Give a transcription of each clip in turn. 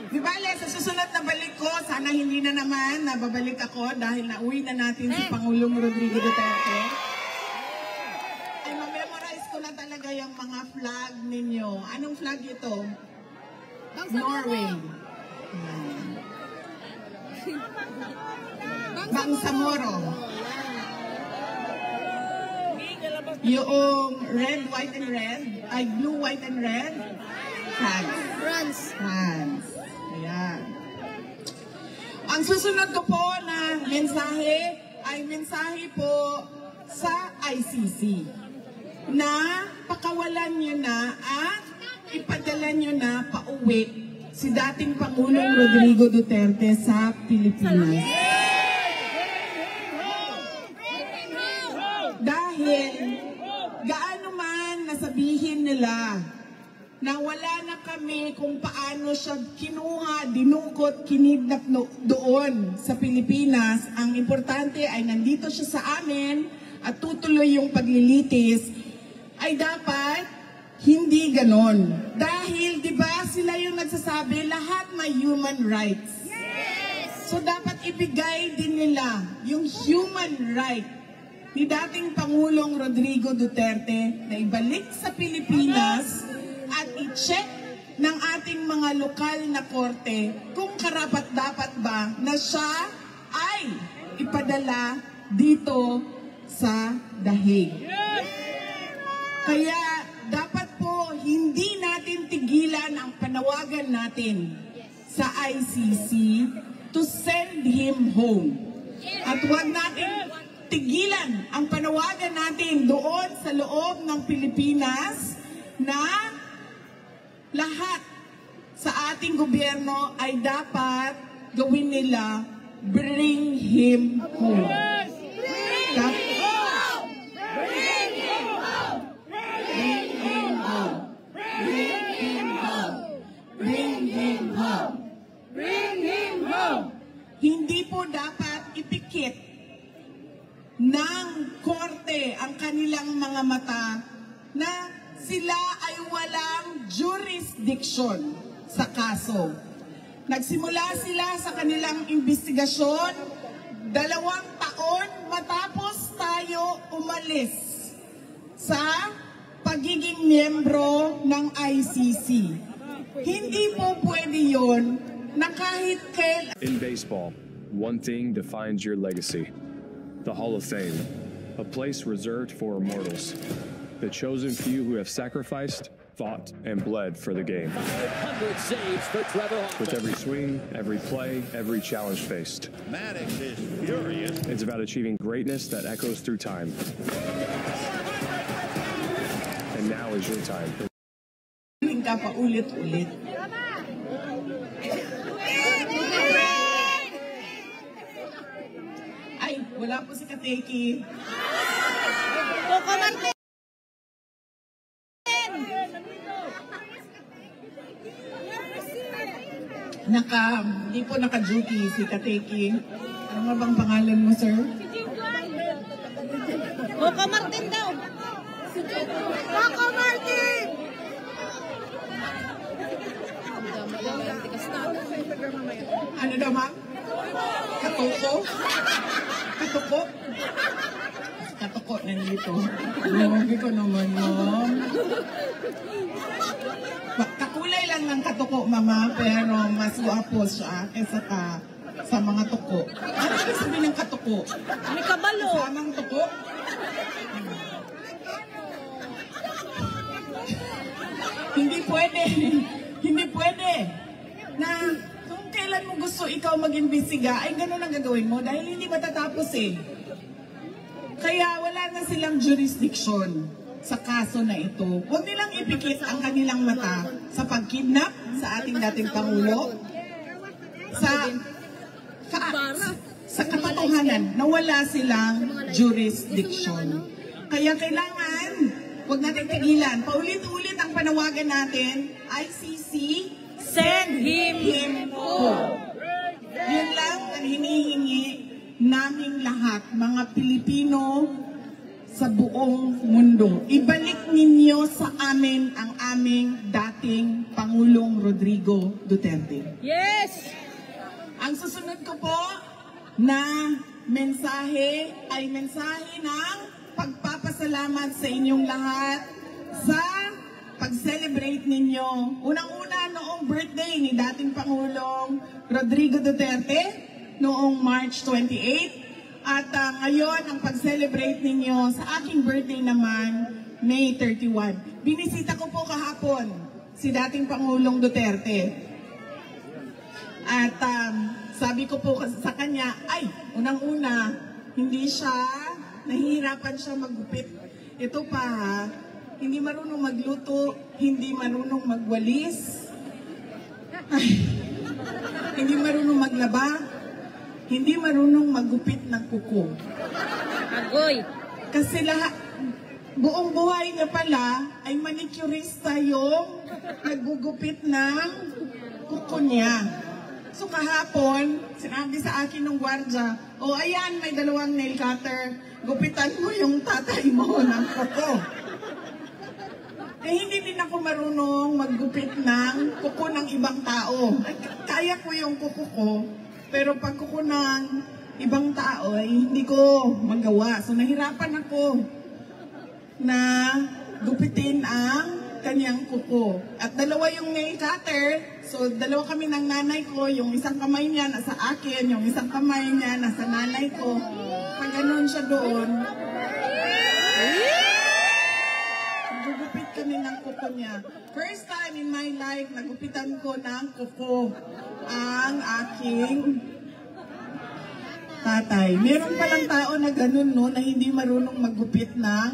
Di bale, sa susunod na balik ko, sana hindi na naman nababalik ako dahil nauwi na natin si Pangulong Rodrigo Duterte. Ay, ma-memorize ko na talaga yung mga flag ninyo. Anong flag ito? Norway. Bangsamoro. Yung red, white, and red, ay blue, white, and red, France. France. Ayan. Ang susunod ko po na mensahe ay mensahe po sa ICC na pakawalan nyo na at ipadala nyo na pauwi si dating Pangulong Rodrigo Duterte sa Pilipinas. Dahil gaano man nasabihin nila na wala na kami kung paano siya kinuha, dinukot, kinidnap doon sa Pilipinas, ang importante ay nandito siya sa amin at tutuloy yung paglilitis, ay dapat hindi ganon. Dahil, di ba, sila yung nagsasabi, lahat may human rights. So, dapat ibigay din nila yung human right ni dating Pangulong Rodrigo Duterte na ibalik sa Pilipinas at i-check ng ating mga lokal na korte kung karapat-dapat ba na siya ay ipadala dito sa dahig. Kaya dapat po hindi natin tigilan ang panawagan natin sa ICC to send him home. At huwag natin tigilan ang panawagan natin doon sa loob ng Pilipinas na lahat sa ating gobyerno ay dapat gawin nila, bring him home. Hindi po dapat ipikit ng korte ang kanilang mga mata na sila ay walang jurisdiction sa kaso. Nagsimula sila sa kanilang investigasyon 2 taon matapos tayo umalis sa pagiging miyembro ng ICC. Hindi po pwede yun na kahit kailan. In baseball, one thing defines your legacy. The Hall of Fame, a place reserved for immortals. The chosen few who have sacrificed, fought, and bled for the game. 500 saves for Trevor Hoffman. With every swing, every play, every challenge faced. Maddox is furious. It's about achieving greatness that echoes through time. And now is your time. Ka pa ulit-ulit. Ay, wala po si Kateki. Hindi po naka-duty si Kateki. Ano nga bang pangalan mo, sir? Coco Martin daw. Coco Martin! Ano daw, ma'am? Katuko? Katuko? Katuko nandito. Lugi ko naman, ma'am. Kakulay lang ng katuko, mama, pero mas guwapo siya kaysa sa mga tuko. Ano ibig sabihin ng katuko? May kabalo. Kasamang tuko? Hindi pwede. Hindi pwede. Na kung kailan mo gusto ikaw mag-imbestiga, ay gano'n ang gagawin mo dahil hindi matatapos eh. Kaya wala na silang jurisdiction sa kaso na ito. Huwag nilang ipikit ang kanilang mata sa pagkidnap sa ating dating Pangulo, sa katotohanan na wala silang jurisdiction. Kaya kailangan, huwag natin tigilan. Paulit-ulit ang panawagan natin, ICC, send him home. Yun lang ang hinihingi naming lahat, mga Pilipino sa buong mundo. Ibalik ninyo sa amin ang aming dating Pangulong Rodrigo Duterte. Yes! Ang susunod ko po na mensahe ay mensahe ng pagpapasalamat sa inyong lahat sa pag-celebrate ninyo. Unang-una noong birthday ni dating Pangulong Rodrigo Duterte noong March 28 at ngayon ang pag-celebrate ninyo sa aking birthday naman May 31. Binisita ko po kahapon si dating Pangulong Duterte. At sabi ko po sa kanya, ay, unang-una, hindi siya, nahihirapan siya maggupit. Ito pa ha, hindi marunong magluto, hindi marunong magwalis, ay, hindi marunong maglaba, hindi marunong maggupit ng kuko. Agoy! Kasi buong buhay niya pala ay manicurista yung naggugupit ng kuko niya. So kahapon, sinabi sa akin ng gwardya, o ayan, may 2 nail cutter, gupitan mo yung tatay mo ng kuko. Eh hindi din ako marunong maggupit ng kuko ng ibang tao. Kaya ko yung kuko ko, pero pag kuko ng ibang tao ay hindi ko magawa. So nahirapan ako na gupitin ang kanyang kuko. At 2 yung nail cutter, so 2 kami ng nanay ko, yung isang kamay niya nasa akin, yung isang kamay niya nasa nanay ko. Pag ganun siya doon, gugupit kami ng kuko niya. First time in my life, nagupitan ko ng kuko ang aking tatay. Meron palang tao na ganun, no, na hindi marunong maggupit ng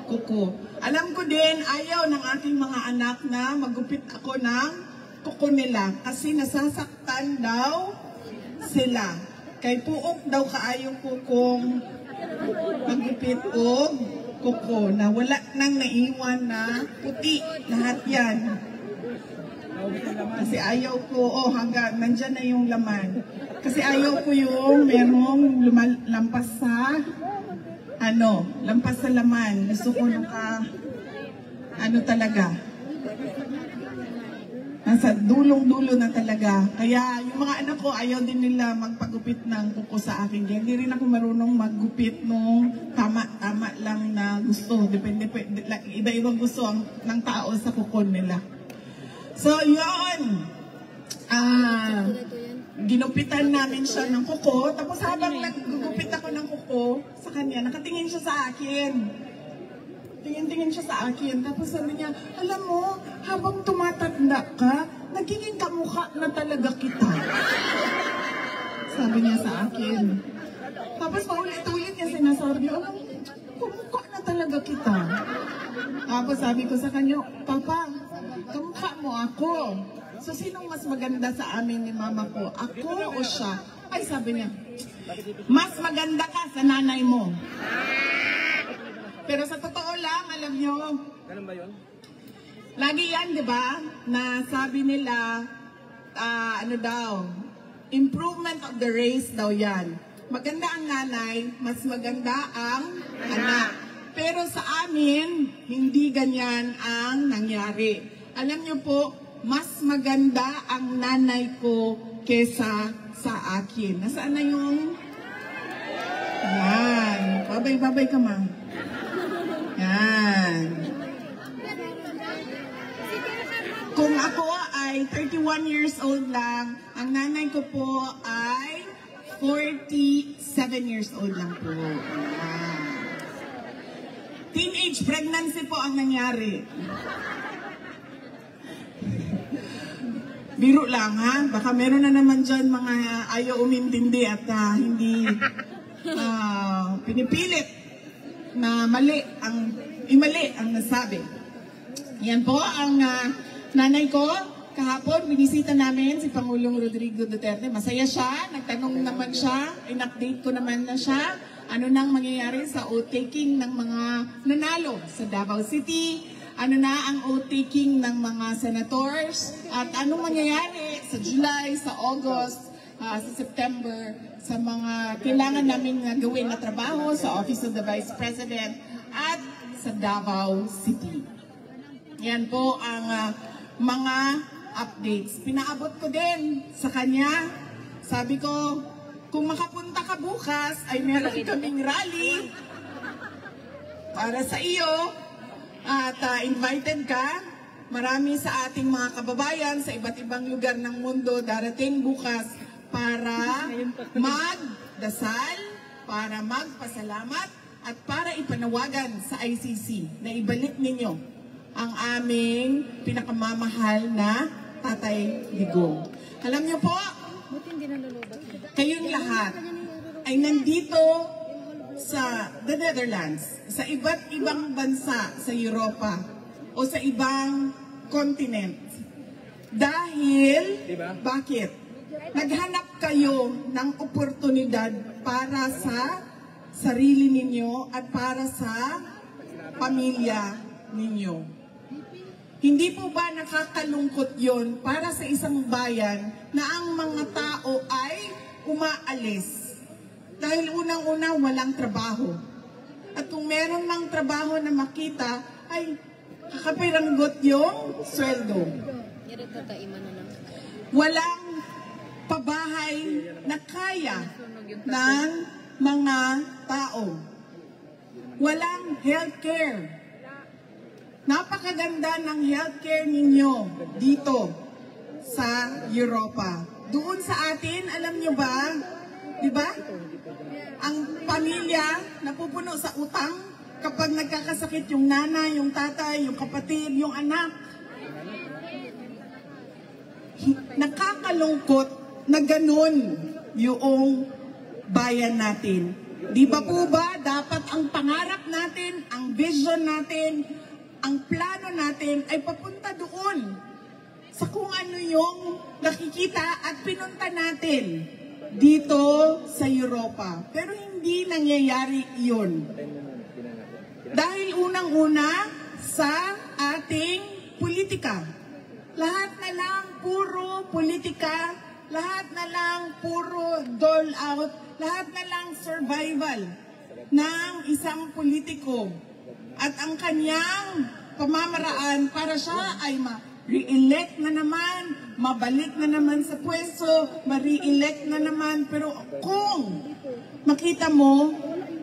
kuko. Alam ko din, ayaw ng aking mga anak na maggupit ako ng kuko nila kasi nasasaktan daw sila. Kay puok daw kaayo ko kung maggupit o kuko na wala nang naiwan na puti. Lahat yan. Kasi ayaw ko, hanggang nandyan na yung laman. Kasi ayaw ko yung merong lampas sa lampas sa laman. Gusto ko talaga. Nasa dulong-dulo na talaga. Kaya yung mga anak ko, ayaw din nila magpagupit ng kuko sa akin. Kaya hindi rin ako marunong maggupit nung tama-tama lang na gusto. Depende, iba-ibang gusto ng tao sa kuko nila. So, yun. Ginupitan namin siya ng kuko. Tapos habang naggugupit ako ng kuko sa kanya, nakatingin siya sa akin. Tingin-tingin siya sa akin. Tapos sabi niya, alam mo, habang tumatanda ka, nagiging kamukha na talaga kita. Sabi niya sa akin. Tapos paulit-ulit niya sinasabi, alam mo, kamukha na talaga kita. Tapos sabi ko sa kanya, Papa, kamukha mo ako. So, sinong mas maganda sa amin ni mama ko? Ako o siya? Ay, sabi niya, mas maganda ka sa nanay mo. Pero sa totoo lang, alam nyo, ganun ba yun? Lagi yan, di ba? Na sabi nila, improvement of the race daw yan. Maganda ang nanay, mas maganda ang anak. Pero sa amin, hindi ganyan ang nangyari. Alam nyo po, mas maganda ang nanay ko kesa sa akin. Nasaan na yung... Yan. Babay ka, ma. Yan. Kung ako ay 31 years old lang, ang nanay ko po ay 47 years old lang po. Teenage pregnancy po ang nangyari. Biro lang ha, baka meron na naman dyan mga ayaw umintindi at hindi pinipilit na mali ang nasabi. Yan po ang nanay ko. Kahapon, binisita namin si Pangulong Rodrigo Duterte. Masaya siya, nagtanong naman siya, in-update ko naman na siya. Ano nang mangyayari sa oath-taking ng mga nanalo sa Davao City, ano na ang oath-taking ng mga senators, at anong mangyayari sa July, sa August, sa September, sa mga kailangan namin gawin na trabaho sa Office of the Vice President at sa Davao City. Yan po ang mga updates. Pinaabot ko din sa kanya. Sabi ko, kung makapunta ka bukas, ay meron kaming rally para sa iyo. At invited ka. Marami sa ating mga kababayan sa iba't ibang lugar ng mundo darating bukas para magdasal, para magpasalamat, at para ipanawagan sa ICC na ibalik ninyo ang aming pinakamamahal na Tatay Digong. Alam niyo po, kayong lahat ay nandito sa the Netherlands, sa iba't ibang bansa sa Europa o sa ibang continent. Dahil, bakit? Naghanap kayo ng oportunidad para sa sarili ninyo at para sa pamilya ninyo. Hindi po ba nakakalungkot yon para sa isang bayan na ang mga tao ay umaalis? Dahil unang-una walang trabaho. At kung meron mang trabaho na makita, ay kakapiranggot yung sweldo. Walang pabahay na kaya ng mga tao. Walang healthcare. Napakaganda ng healthcare ninyo dito sa Europa. Doon sa atin, alam nyo ba, di ba? Ang pamilya napupuno sa utang kapag nagkakasakit yung nanay, yung tatay, yung kapatid, yung anak. Nakakalungkot na ganun yung bayan natin. Di ba po ba dapat ang pangarap natin, ang vision natin, ang plano natin ay papunta doon sa kung ano yung nakikita at pinunta natin dito sa Europa. Pero hindi nangyayari yun. Dahil unang-una sa ating politika. Lahat na lang puro politika, lahat na lang puro dole out, lahat na lang survival ng isang politiko. At ang kanyang pamamaraan para siya ay ma-re-elect na naman, mabalik na naman sa pwesto, ma-re-elect na naman. Pero kung makita mo,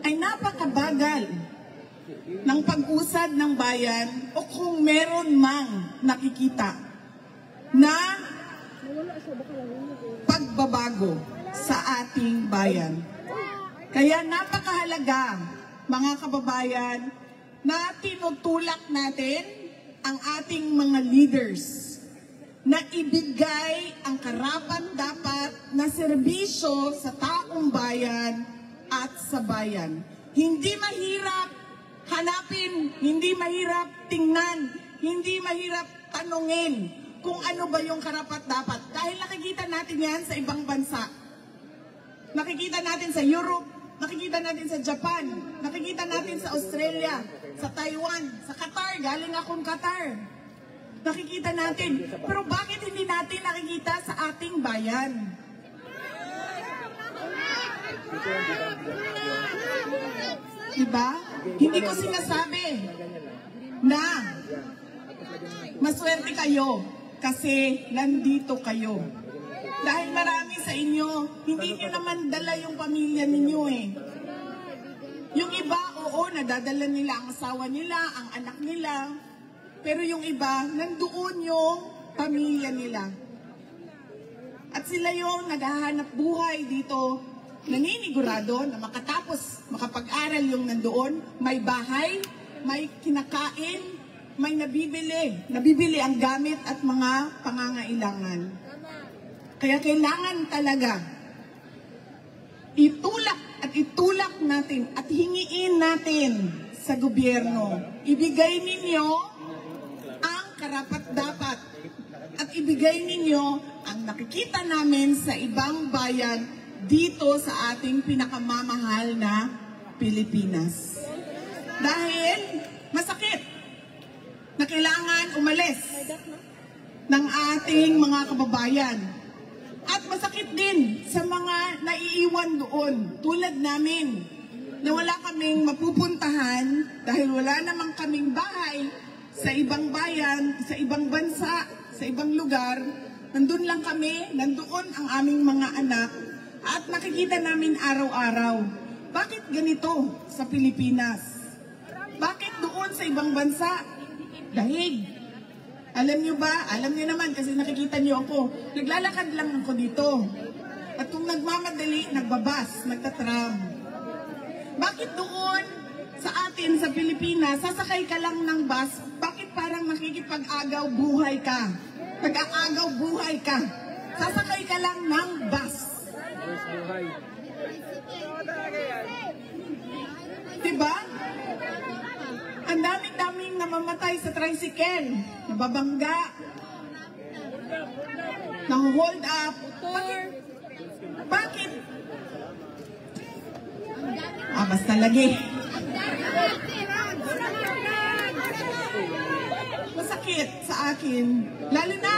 ay napakabagal ng pag-usad ng bayan o kung meron mang nakikita na pagbabago sa ating bayan. Kaya napakahalaga, mga kababayan, na tinutulak natin ang ating mga leaders na ibigay ang karapat-dapat na serbisyo sa taong bayan at sa bayan. Hindi mahirap hanapin, hindi mahirap tingnan, hindi mahirap tanungin kung ano ba yung karapat-dapat. Dahil nakikita natin yan sa ibang bansa. Nakikita natin sa Europe, nakikita natin sa Japan, nakikita natin sa Australia, sa Taiwan, sa Qatar, galing akong Qatar. Nakikita natin. Pero bakit hindi natin nakikita sa ating bayan? Diba? Hindi ko sinasabi na maswerte kayo kasi nandito kayo. Dahil marami sa inyo, hindi nyo naman dala yung pamilya ninyo eh. Yung iba, oo, nadadala nila ang asawa nila, ang anak nila. Pero yung iba, nandoon yung pamilya nila. At sila yung naghahanap buhay dito, naninigurado na makatapos, makapag-aral yung nandoon, may bahay, may kinakain, may nabibili ang gamit at mga pangangailangan. Kaya kailangan talaga itulak natin at hingiin natin sa gobyerno. Ibigay ninyo ang karapat-dapat at ibigay ninyo ang nakikita namin sa ibang bayan dito sa ating pinakamamahal na Pilipinas. Dahil masakit na kailangan umalis ng ating mga kababayan. At masakit din sa mga naiiwan doon, tulad namin, na wala kaming mapupuntahan dahil wala namang kaming bahay sa ibang bayan, sa ibang bansa, sa ibang lugar, nandun lang kami, nandoon ang aming mga anak, at nakikita namin araw-araw. Bakit ganito sa Pilipinas? Bakit doon sa ibang bansa? Dahig. Alam nyo ba? Alam nyo naman kasi nakikita nyo ako. Naglalakad lang ako dito. At kung nagmamadali, nagbabas, nagtatram. Bakit doon sa atin sa Pilipinas, sasakay ka lang ng bus, bakit parang nakikipag-agaw buhay ka? Nag-aagaw buhay ka. Sasakay ka lang ng bus. Diba? Ang daming-daming namamatay sa tricycle, nababangga, naho-hold up. Bakit? Basta lagi. Masakit sa akin. Lalo na,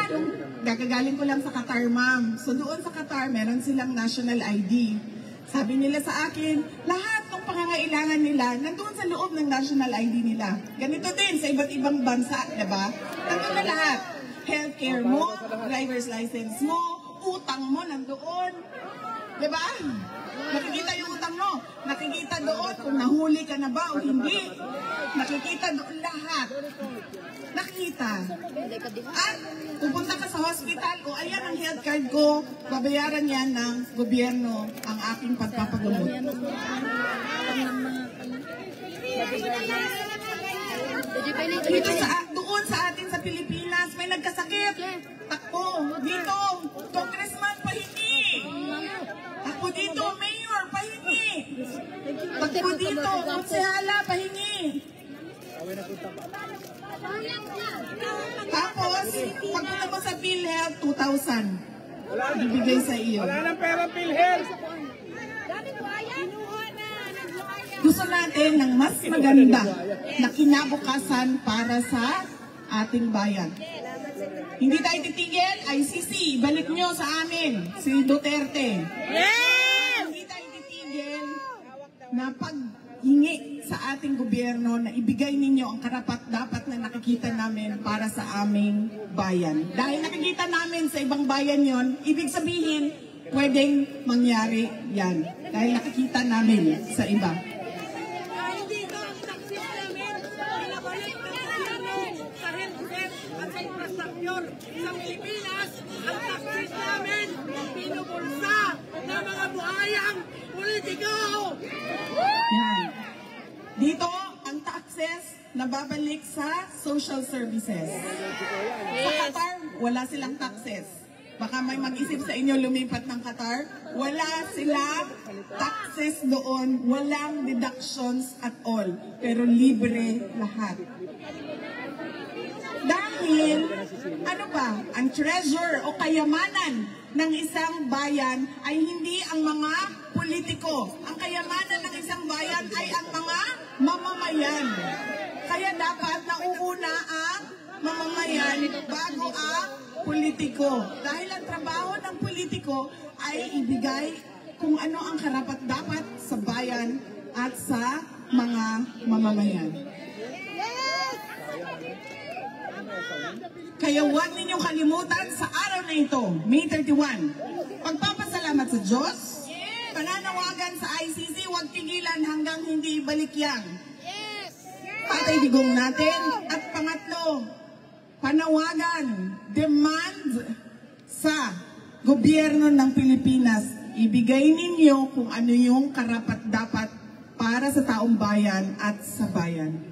gagagaling ko lang sa Qatar, ma'am. So doon sa Qatar, meron silang national ID. Sabi nila sa akin, lahat ng pangangailangan nila, nandun sa loob ng national ID nila. Ganito din sa iba't ibang bansa, diba? Nandun na lahat. Healthcare mo, driver's license mo, utang mo nandoon. Diba? Nakikita yung utang mo. Nakikita doon kung nahuli ka na ba o hindi. Nakikita doon lahat. Nakikita. At pupunta ka sa hospital, o ayan ang health card ko, babayaran yan ng gobyerno ang aking pagpapagamot. Dito doon sa atin sa Pilipinas, may nagkasakit. Takbo, dito, congressman pahingi. Takbo dito, mayor pahingi. Takbo dito, konsehala pahingi. Tapos, pagpunta mo sa PhilHealth, 2,000. Bibigay sa iyo. Wala nang pera PhilHealth. Gusto natin ng mas maganda na kinabukasan para sa ating bayan. Hindi tayo titigil, ICC, balik nyo sa amin, si Duterte. Hindi tayo titigil na paghingi sa ating gobyerno na ibigay ninyo ang karapat-dapat na nakikita namin para sa aming bayan. Dahil nakikita namin sa ibang bayan yon, ibig sabihin, pwedeng mangyari yan. Dahil nakikita namin sa iba. Sa Pilipinas, ang taksis namin, pinupulsa ng mga buhayang politiko. Yan. Dito, ang taxes nababalik sa social services. Sa Qatar, wala silang taxes. Baka may mag-isip sa inyo lumipat ng Qatar. Wala silang taxes doon. Walang deductions at all. Pero libre lahat. Dahil, ano ba, ang treasure o kayamanan ng isang bayan ay hindi ang mga politiko. Ang kayamanan ng isang bayan ay ang mga mamamayan. Kaya dapat nauuna ang mamamayan bago ang politiko. Dahil ang trabaho ng politiko ay ibigay kung ano ang karapat-dapat sa bayan at sa mga mamamayan. Kaya huwag ninyong kalimutan sa araw na ito, May 31, pagpapasalamat sa Diyos, pananawagan sa ICC, huwag tigilan hanggang hindi ibalik yan. Patay digong natin. At pangatlo, panawagan, demand sa gobyerno ng Pilipinas, ibigay ninyo kung ano yung karapat-dapat para sa taong bayan at sa bayan.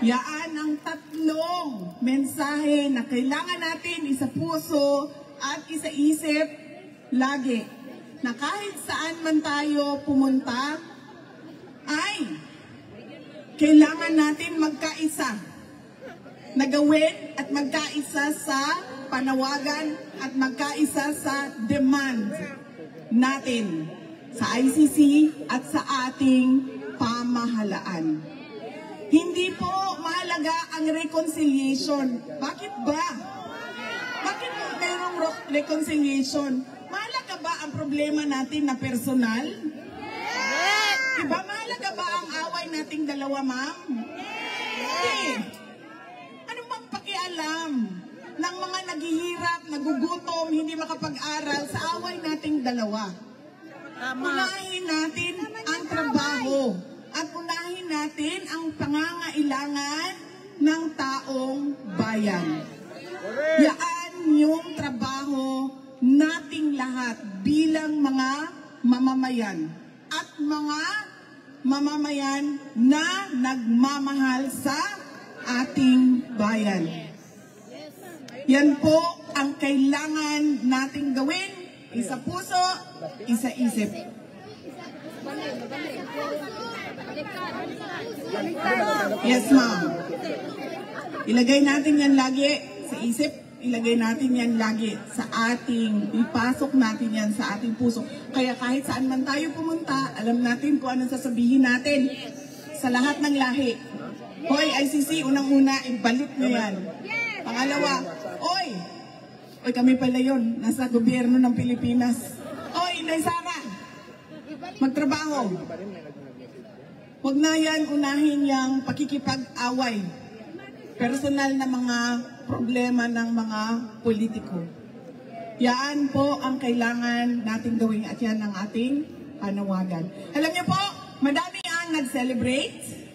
Yaan ang tatlong mensahe na kailangan natin isa puso at isa isip lagi. Na kahit saan man tayo pumunta, ay kailangan natin magkaisa. Nagawin at magkaisa sa panawagan at magkaisa sa demand natin sa ICC at sa ating pamahalaan. Hindi po mahalaga ang reconciliation. Bakit ba? Bakit mayroong reconciliation? Mahalaga ba ang problema natin na personal? Diba mahalaga ba ang away nating dalawa, ma'am? Hindi. Ano bang pakialam ng mga naghihirap, nagugutom, hindi makapag-aral sa away nating dalawa. Unahin natin ang trabaho at unahin natin ang pangangailangan ng taong bayan. Yaan yung trabaho nating lahat bilang mga mamamayan at mga mamamayan na nagmamahal sa ating bayan. Yan po ang kailangan nating gawin, isa puso, isa isip. Yes, ma'am. Ilagay natin yan lagi sa isip, ilagay natin yan lagi sa ating, ipasok natin yan sa ating puso. Kaya kahit saan man tayo pumunta, alam natin kung anong sasabihin natin sa lahat ng lahi. Hoy, ICC, unang-una, ibalik nyo yan. Pangalawa, oy, kami pala yun, nasa gobyerno ng Pilipinas. Oy, Inday Sara, magtrabaho. Huwag na yan unahin yung pakikipag-away. Personal na mga problema ng mga politiko. Yan po ang kailangan nating gawin at yan ang ating panawagan. Alam niyo po, madami ang nag-celebrate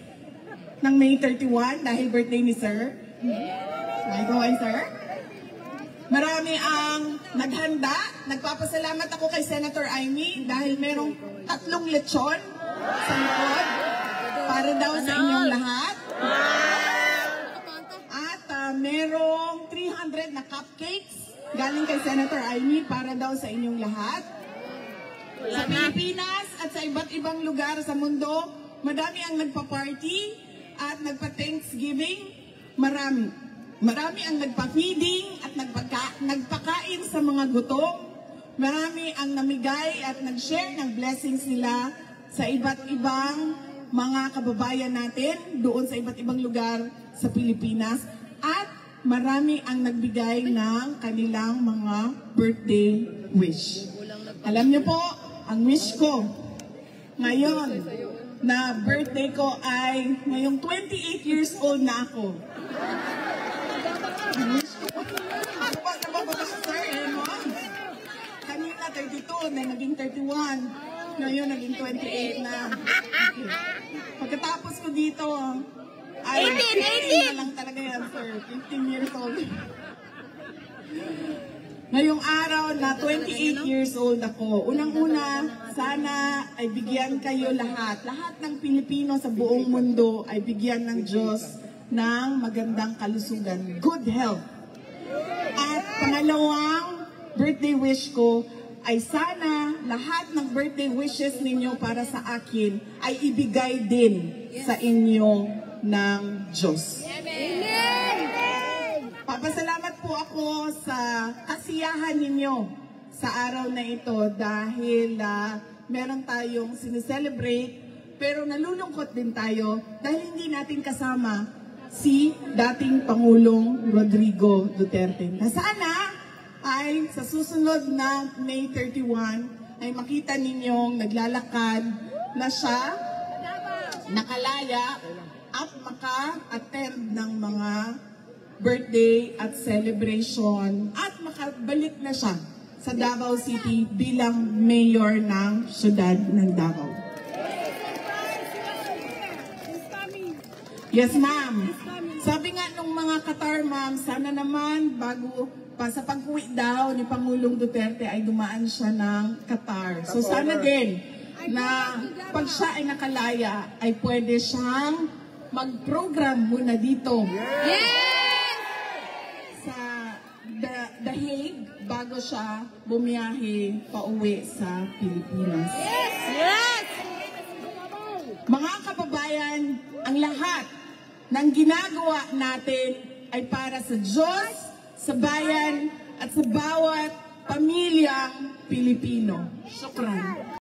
ng May 31 dahil birthday ni Sir. May go on, Sir. Marami ang naghanda. Nagpapasalamat ako kay Senator Amy dahil merong 3 lechon sa likod para daw sa inyong lahat. At merong 300 na cupcakes galing kay Senator Amy para daw sa inyong lahat. Sa Pilipinas at sa iba't ibang lugar sa mundo, madami ang nagpa-party at nagpa-Thanksgiving. Marami ang nagpa-feeding at nagpakain sa mga gutom. Marami ang namigay at nag-share ng blessings nila sa iba't ibang mga kababayan natin doon sa iba't ibang lugar sa Pilipinas. At marami ang nagbigay ng kanilang mga birthday wish. Alam niyo po, ang wish ko ngayon na birthday ko ay ngayong 28 years old na ako. Ako ba nabababa sa sir? Kanina 32, na naging 31. Ngayon naging 28 na. Okay. Pagkatapos ko dito, ay 18 na lang talaga yan, sir. 15 years old. Ngayong araw na 28 years old ako, unang-una, sana ay bigyan kayo lahat. Lahat ng Pilipino sa buong mundo ay bigyan ng Diyos ng magandang kalusugan, good health. At pangalawang birthday wish ko ay sana lahat ng birthday wishes ninyo para sa akin ay ibigay din sa inyo ng Diyos. Papasalamat po ako sa kasiyahan ninyo sa araw na ito dahil meron tayong sineselebrate pero nalulungkot din tayo dahil hindi natin kasama si dating Pangulong Rodrigo Duterte. Na sana ay sa susunod na May 31 ay makita ninyong naglalakad na siya, nakalaya at maka-attend ng mga birthday at celebration at makabalik na siya sa Davao City bilang mayor ng siyudad ng Davao. Yes, ma'am. Sabi nga nung mga Qatar, ma'am, sana naman bago pa sa pag-uwi daw ni Pangulong Duterte ay dumaan siya ng Qatar. So sana din na pag siya ay nakalaya ay pwede siyang mag-program muna dito. Sa The Hague bago siya bumiyahe pauwi sa Pilipinas. Mga kababayan, ang lahat ng ginagawa natin ay para sa Diyos, sa bayan, at sa bawat pamilyang Pilipino. Syukran.